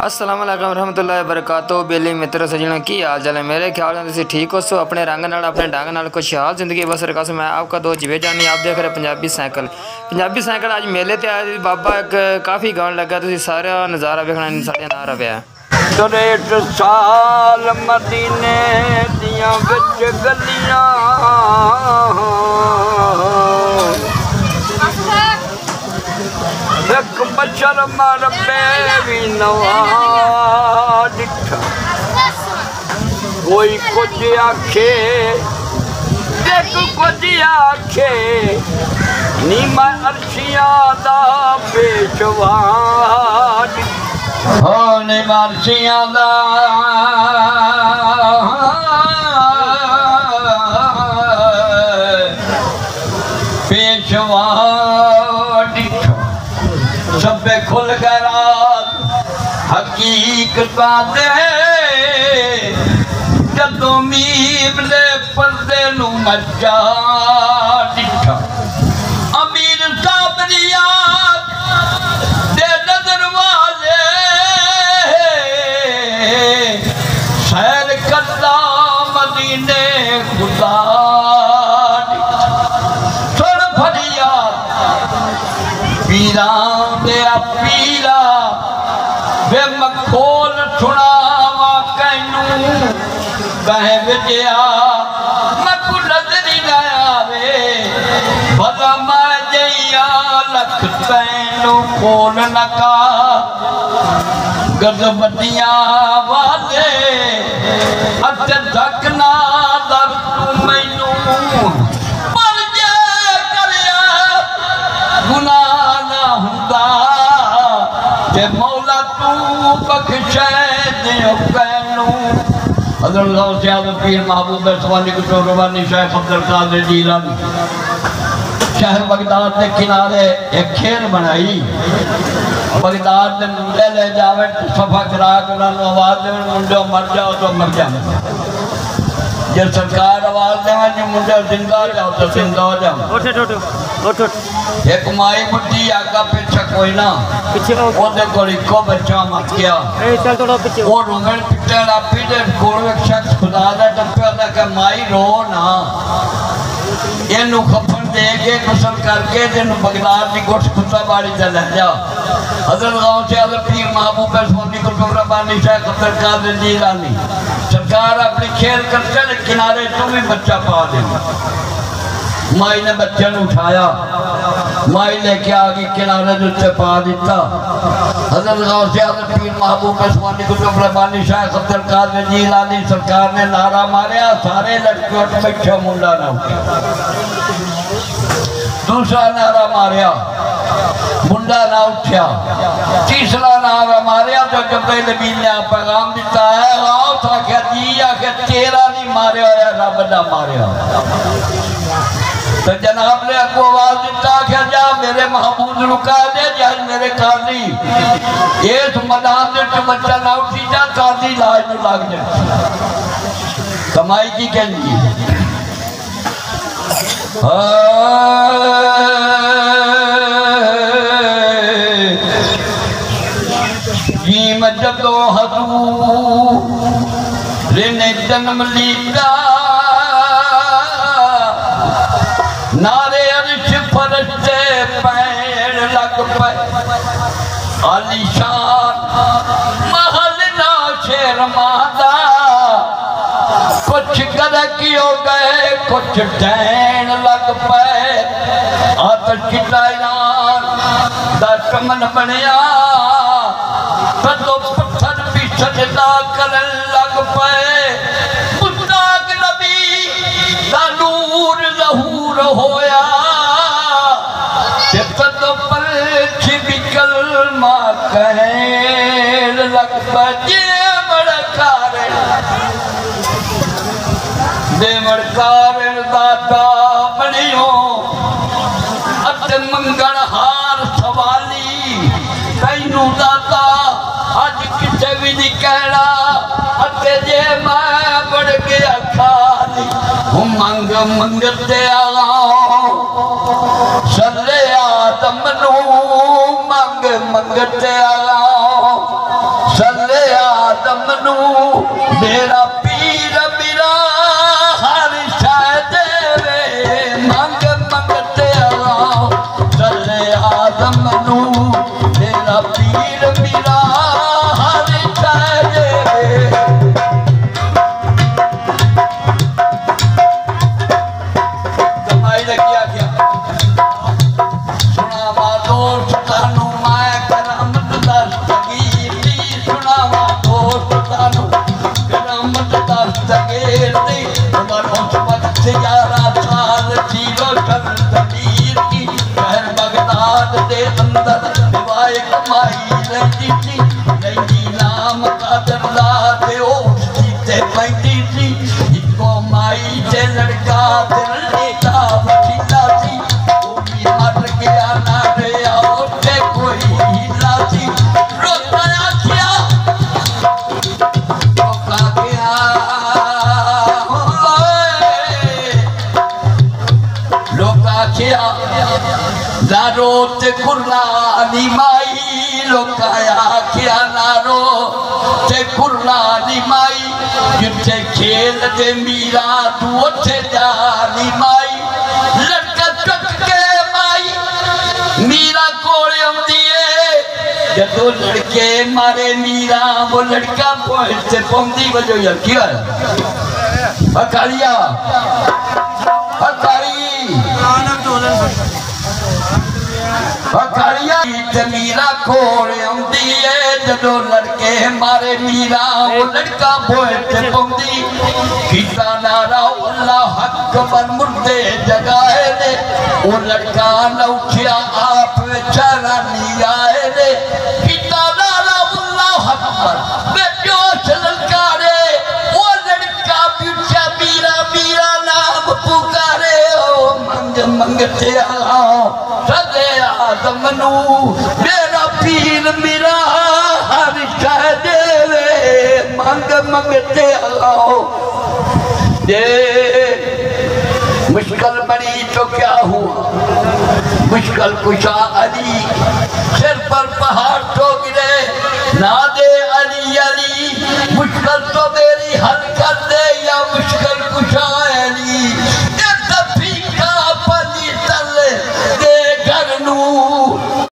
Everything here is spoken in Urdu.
السلام علیکم ورحمۃ اللہ وبرکاتہ بیلی متر سجنا کی حال چال ہے میرے خیال میں تسی ٹھیک ہو سو اپنے رنگ نال اپنے ڈھنگ نال خوشحال زندگی بسر کرو میں آپ کا دوست جوید جانی آپ دیکھ رہے پنجابی سائیکل اج میلے تے آیا بابا ایک کافی گان لگا تسی سارا نظارہ ویکھنا ساڈے نال رہیا 63 سال مدینے دیاں وچ گلیاں ایک بشر مربے بھی نوا ڈٹھا کوئی کچھ آکھے ایک کچھ آکھے نیمہ عرشیاں دا پیشوا ڈٹھا نیمہ عرشیاں دا پیشوا ڈٹھا سب کھل گئے رات حقیقت دے جدوں میم دے پردے نو مچا ڈٹھا امیر صاحب دی یاد دے دروازے سیر کرتا مدینے خدا ڈٹھا سن فریاد پیران دیا پیرا بے مکھول سناوا کینوں کہیں وجیا مکو نظری نہ آوے بھلا میں جئیا لکھ تینوں کھول نکا گزبتیاں والے اچھے دھکنا در تو مینوں پر جے کریا گناہ نہ ہوندا تے مولا تو بخشے دیو کینوں حضرت غوث اعظم پیر محبوب سوانی کو روانی شیخ عبدالقادر جیلانی شہر بغداد کے کنارے ایک کھیل بنائی بغداد نے منڈے لے جاوے صفحہ کرا کے انہوں نے آواز دے منڈے مر جاؤ تو مر جاؤ جب سرکار آواز دے جو منڈے زندہ جاؤ تو زندہ ہو جاؤ ایک مائی بڑی آگا پیچھا کوئی نہ وہ دے کوئی کو بچہ مت گیا وہ رومن پٹے راپی دے گوڑو ایک شخص خدا دے ٹپے ہوتا کہ مائی رو نا یہ نو خفن دے گے قسم کر کے جنو بغداد دی گوش خطہ باری دے لہ جا حضرت غوث اعظم پیر محبوب سوانی کو ربانی شیخ عبدالقادر جیلانی سرکار اپنی کھیل کرتے لے کنارے تو بھی بچہ پا دیں مائی نے بچے نے اٹھایا مائی لے کے آگی کنارے جتے پا دیتا حضرت غوث اعظم پیر محبوب سوانی کو ربانی شیخ عبدالقادر جیلانی سرکار نے نعرہ ماریا سارے لڑکے اٹھ بیٹھے منڈا نہ اٹھا دوسرا نعرہ ماریا منڈا نہ اٹھیا تیسرا نعرہ ماریا جو جبریل امین نے پیغام دیتا ہے غوث آکھیا جی آکھیا تیرا نہیں ماریا یا رب نہ ماریا تو جناب نے اکو آواز دیتا کہ جا میرے محبوب رکا دے جائے میرے قاضی ایس مدان دے تو بچہ نہ اٹھی جا قاضی لاج میں لاگ جائے کمائی کی کہنگی یہ مجدو حضور رنے جنم لیتا نارے عرش فرشتے پیر لگ پہ علی شان محل ناشر مادہ کچھ گرکی ہو گئے کچھ ڈین لگ پہ آتش کی دائران دا چمن بنیا تو پتھر بھی سجدہ کرن لگ پہ مستاق نبی دا نور ظہور ہویا جب تو پلچ بھی کلمہ کہن لگ پہ دے مڑکارن داتا بڑیوں ات منگن ہار سوالی کئینوں داتا آج کسے بھی نہیں کہنا اتے جے میں بڑھ گیا کھالی منگ منگتے آؤں صلی آدم نو منگ منگتے آؤں صلی میرا پیر میرا ہر شے دے منگ منگتے آؤ چلے آدم نو میرا پیر میرا ہر شے دے کمائی نے کیا کیا سناوا دوست تانوں میں کرامت دستگیر دی سناوا دوست تانوں کرامت دستگیر دی عمر اس وقت 11 سال تھی روشن ضمیر کی شہر بغداد دے اندر روائے کمائی رہتی تھی نہیں نام قادر لا دے اوٹھی تے پہنتی تھی ایک کو مائی تے لڑکا دل نیتا وٹھیلا تھی وہ بھی مر گیا نہ رہا اٹھے کوئی ہیلا تھی روکایا کیا روکا گیا لوکا کیا نارو تے قرآنی مائی لوکایا کیا نارو تے قرآنی مائی جتے کھیل دے میرا تو اٹھے جانی مائی لڑکا چک کے مائی میرا کوڑے ہم دیئے جدو لڑکے مارے میرا وہ لڑکا پوچھتے پوندی وجہ یا کیا ہے بکالیا بکالی بکالیا میرا کوڑے ہم دیئے جدو لڑکے مارے میرا وہ لڑکا پوچھتے پوندی کیتا نارا اللہ اکبر مردے جگائے دے وہ لڑکا نہ اٹھیا آپ چارا نہیں آئے دے کیتا نارا اللہ اکبر میں پیوش للکارے وہ لڑکا پیچھا میرا میرا نام پکارے او منگ منگتے آؤ صدے آدم نو میرا پیر میرا ہر شے دے منگ منگتے آؤ مشکل بڑی تو کیا ہوا مشکل کشا علی سر پر پہاڑ تو گرے نہ دے علی علی